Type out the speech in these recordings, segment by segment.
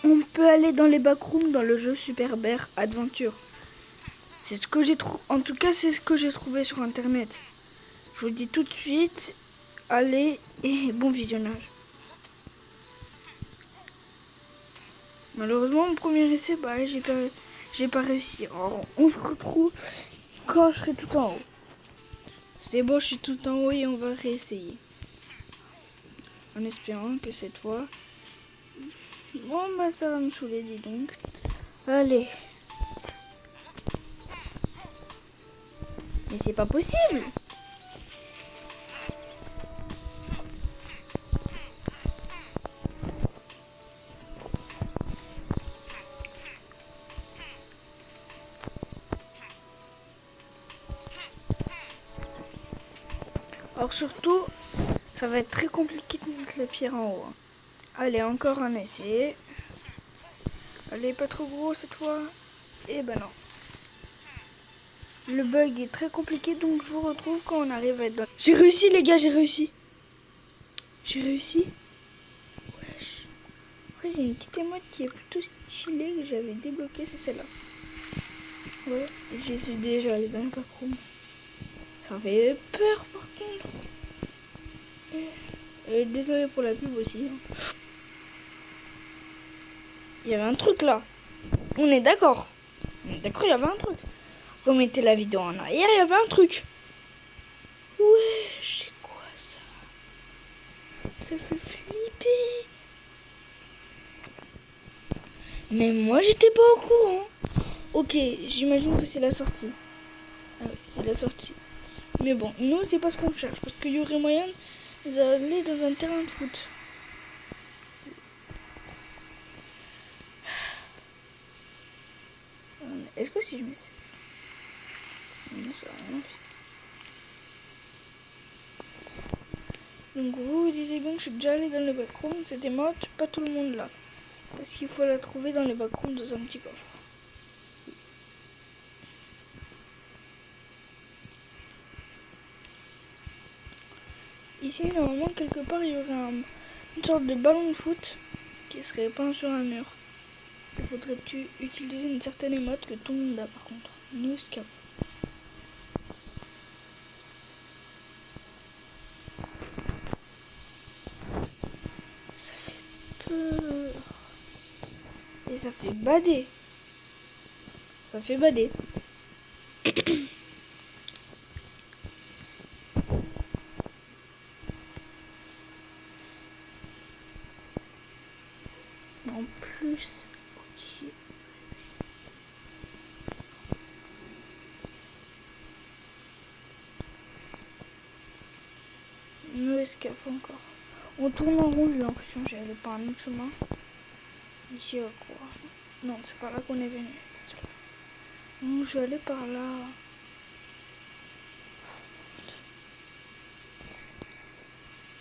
On peut aller dans les backrooms dans le jeu Super Bear Adventure. C'est ce que j'ai trouvé. En tout cas, c'est ce que j'ai trouvé sur internet. Je vous le dis tout de suite. Allez et bon visionnage. Malheureusement, mon premier essai, j'ai pas réussi. Alors, on se retrouve quand je serai tout en haut. C'est bon, je suis tout en haut et on va réessayer. En espérant que cette fois... Bon, bah ça va me saouler, dis donc. Allez. Mais c'est pas possible. Alors surtout, ça va être très compliqué de mettre la pierre en haut. Allez, encore un essai. Allez, pas trop gros cette fois. Et ben non. Le bug est très compliqué, donc je vous retrouve quand on arrive à être dans... J'ai réussi les gars, j'ai réussi. J'ai réussi. Wesh. Après j'ai une petite émote qui est plutôt stylée que j'avais débloquée, c'est celle-là. Ouais, j'y suis déjà allée dans le backroom. Ça fait peur par contre. Et désolé pour la pub aussi. Il y avait un truc là. On est d'accord. On est d'accord, il y avait un truc. Remettez la vidéo en arrière, il y avait un truc. Ouais, c'est quoi ça? Ça fait flipper. Mais moi, j'étais pas au courant. Ok, j'imagine que c'est la sortie. Ah oui, c'est la sortie. Mais bon, nous, c'est pas ce qu'on cherche. Parce qu'il y aurait moyen d'aller dans un terrain de foot. Est-ce que si je mets ça... Non, ça va rien. Donc vous disiez bien que je suis déjà allée dans le backroom. C'était mode, pas tout le monde là. Parce qu'il faut la trouver dans les backrooms dans un petit coffre. Ici, normalement, quelque part, il y aurait une sorte de ballon de foot qui serait peint sur un mur. Il faudrait utiliser une certaine émote que tout le monde a par contre. Nous, Scap. Ça fait peur. Et ça fait bader. Ça fait bader. En plus, ok. Nous escape encore. On tourne en rond, j'ai l'impression que j'allais par un autre chemin. Ici à quoi? Non, c'est par là qu'on est venu. Non, je vais aller par là.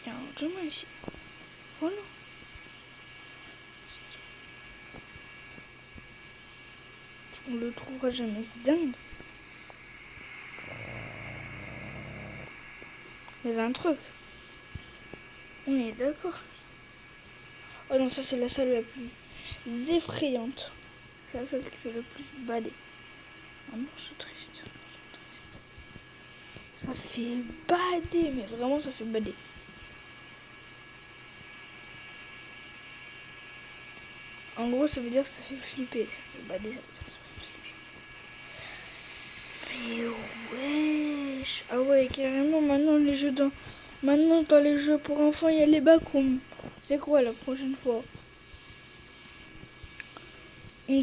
Il y a un autre chemin ici. Voilà. On le trouvera jamais, c'est dingue. Il y avait un truc. On est d'accord. Oh non, ça c'est la salle la plus effrayante. C'est la salle qui fait le plus bader. Ah non, c'est triste. Ça fait bader, mais vraiment ça fait bader. En gros, ça veut dire que ça fait flipper. Ça fait bader, ça veut dire que ça fait flipper. Mais wesh. Ah ouais, carrément, maintenant dans les jeux pour enfants, il y a les backrooms. C'est quoi la prochaine fois? On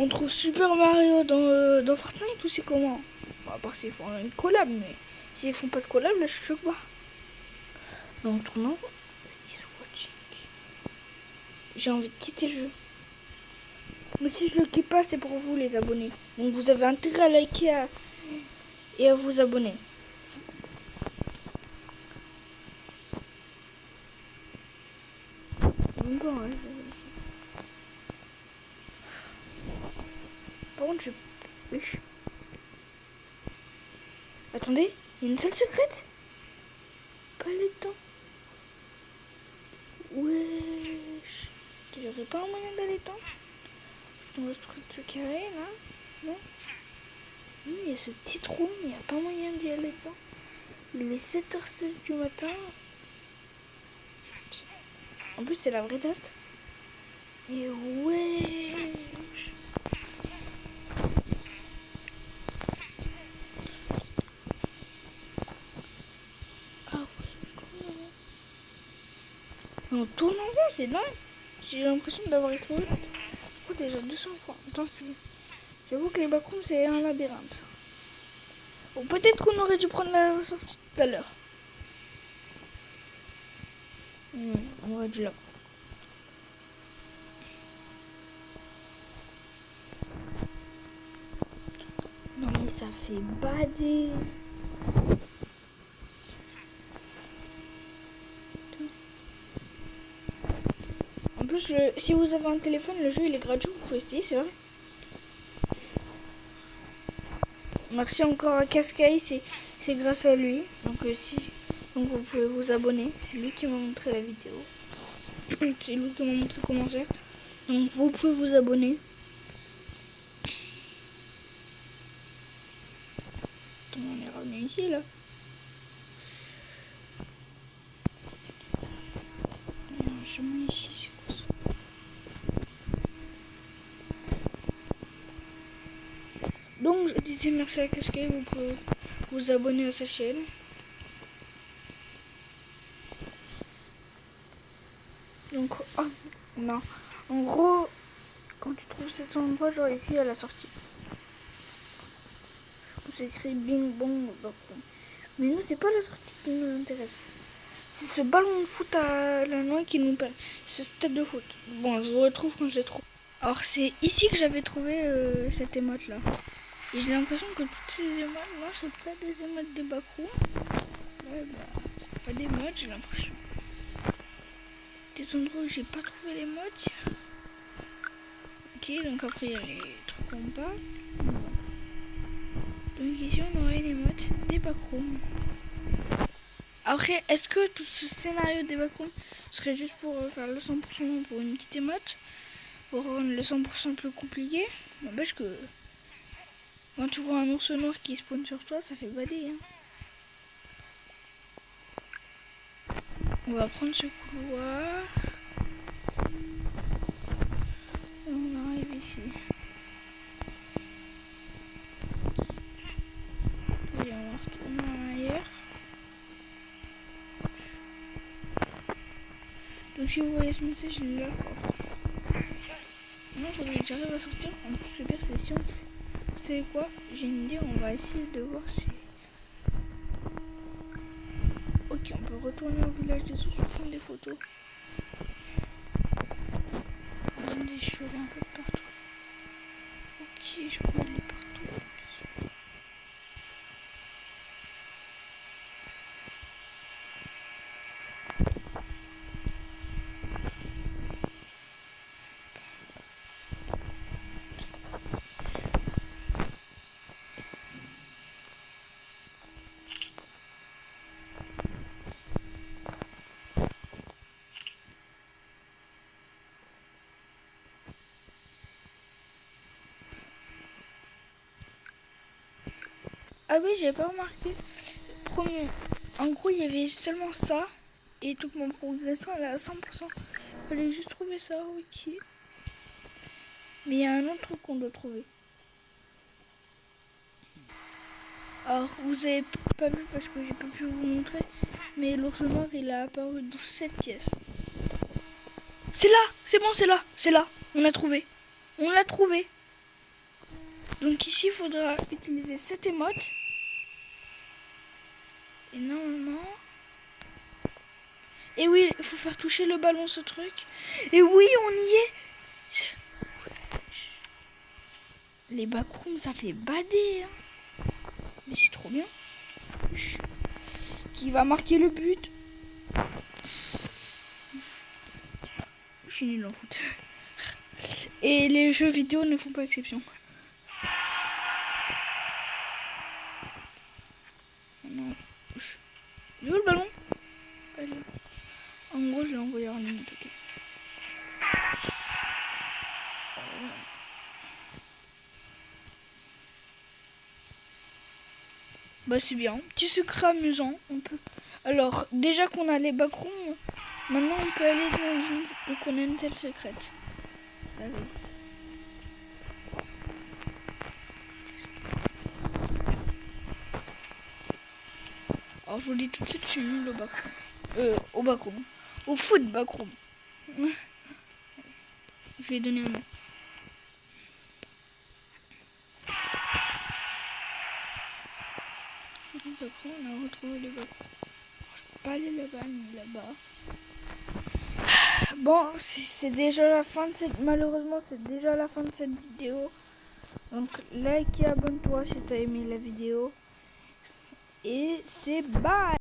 trouve Super Mario dans Fortnite ou c'est comment? Bon, à part s'ils font une collab, mais s'ils font pas de collab, là je suis choquée. Non, on tourne en rond. J'ai envie de quitter le jeu. Mais si je le quitte pas, c'est pour vous les abonnés. Donc vous avez intérêt à liker et à vous abonner. Bon, ouais, par contre, oui. Attendez, il y a une salle secrète? Pas le temps. Wesh. Déjà aurait pas un moyen d'aller temps. On va se prendre ce carré là. Non. Il y a ce petit trou, mais il n'y a pas moyen d'y aller temps. Il est 7h16 du matin. En plus, c'est la vraie date. Et ouais. Ah ouais. On tourne en rond, c'est dingue. J'ai l'impression d'avoir explosé. Oh, déjà 200 francs. Attends, j'avoue que les backrooms, c'est un labyrinthe. Bon, peut-être qu'on aurait dû prendre la sortie tout à l'heure. On aurait dû la prendre. Non mais ça fait bader. En plus, si vous avez un téléphone, le jeu il est gratuit, vous pouvez essayer, c'est vrai. Merci encore à Cascai, c'est grâce à lui. Donc donc vous pouvez vous abonner. C'est lui qui m'a montré la vidéo. C'est lui qui m'a montré comment faire. Donc vous pouvez vous abonner. Attends, on est revenu ici là. Il y a un chemin ici, c'est quoi ça? Donc je disais merci à Cascai, vous pouvez vous abonner à sa chaîne. Donc non. En gros, quand tu trouves cet endroit, genre ici à la sortie. C'est écrit bing bong backroom. Mais nous, c'est pas la sortie qui nous intéresse. C'est ce ballon de foot à la noix qui nous permet. Ce stade de foot. Bon, je vous retrouve quand je l'ai trouvé. Alors, c'est ici que j'avais trouvé cette émote là. Et j'ai l'impression que toutes ces émotes, moi, c'est pas des émotes des backrooms. Ouais, bah, c'est pas des modes, j'ai l'impression. Des endroits où j'ai pas trouvé les modes. Ok, donc après, il y a les trucs en bas. Donc ici on aurait les modes des backrooms. Après, est-ce que tout ce scénario des backrooms serait juste pour faire le 100% pour une petite émote, pour rendre le 100% plus compliqué? N'empêche que quand tu vois un ours noir qui spawn sur toi, ça fait bader. Hein. On va prendre ce couloir. Et on arrive ici. Et on va retourner en arrière. Donc si vous voyez ce message, il est là. Moi, il faudrait que j'arrive à sortir. En plus, le pire, c'est si on fait... Vous savez quoi? J'ai une idée, on va essayer de voir si... Ok, on peut retourner au village des ours pour prendre des photos. Attendez, je suis allée un peu partout. Ok, je peux aller partout. Ah oui, j'avais pas remarqué. Premier, en gros, il y avait seulement ça. Et toute mon progression, elle est à 100%. Fallait juste trouver ça, ok. Mais il y a un autre truc qu'on doit trouver. Alors, vous avez pas vu parce que j'ai pas pu vous montrer. Mais l'ours noir, il a apparu dans cette pièce. C'est là! C'est bon, c'est là! C'est là! On l'a trouvé! On l'a trouvé! Donc ici, il faudra utiliser cette émote. Et normalement... Et oui, il faut faire toucher le ballon, ce truc. Et oui, on y est. Les backrooms, ça fait bader. Hein. Mais c'est trop bien. Qui va marquer le but? Je suis nul en foot. Et les jeux vidéo ne font pas exception. Non. Il est où le ballon? En gros, je l'ai envoyé en ligne. Okay. Bah c'est bien. Petit secret amusant. On peut. Alors déjà qu'on a les backrooms, maintenant on peut aller dans une. Donc on a une salle secrète. Allez. Alors je vous dis tout de suite, je suis nul au backroom. Au backroom. Au foot backroom. Je vais donner un nom. Après, on a retrouvé les backrooms. Je peux pas aller là-bas ni là-bas. Bon, c'est déjà la fin de cette... Malheureusement, c'est déjà la fin de cette vidéo. Donc, like et abonne-toi si t'as aimé la vidéo. Et c'est bye!